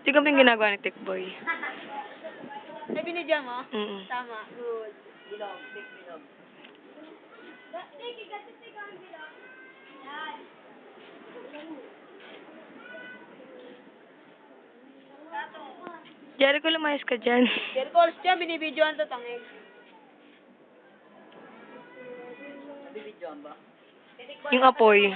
Di kami yung ginagawa ni Tikboy. Ay, binidyan mo? Tama. Good. Bilog, big bilog. Jericho, lumayas ka dyan. Del calls siya, binibidyoan to tangig. Nabibidyoan ba? Yung apoy.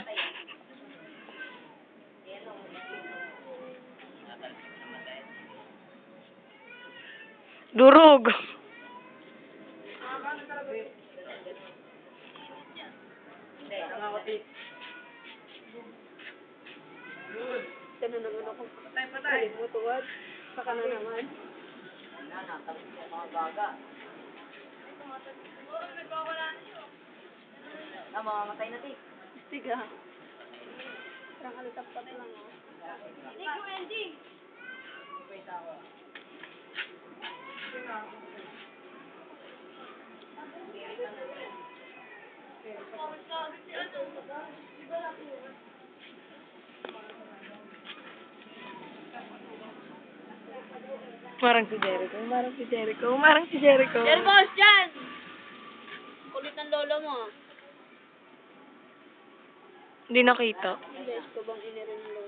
Durog. Hindi, nangakotit. Sana naman ako. Patay. Mutuwad. Saka na naman. Tapos yung mga baga. Mamamatay na di. Siga. Parang halitap-tap lang oh. Thank you, Andy. Marang si Jericho. Marang si Jericho. Marang si Jericho. Del calls dyan! Kulit ng lolo mo. Hindi nakita. Hindi, ko bang inirin ng lolo.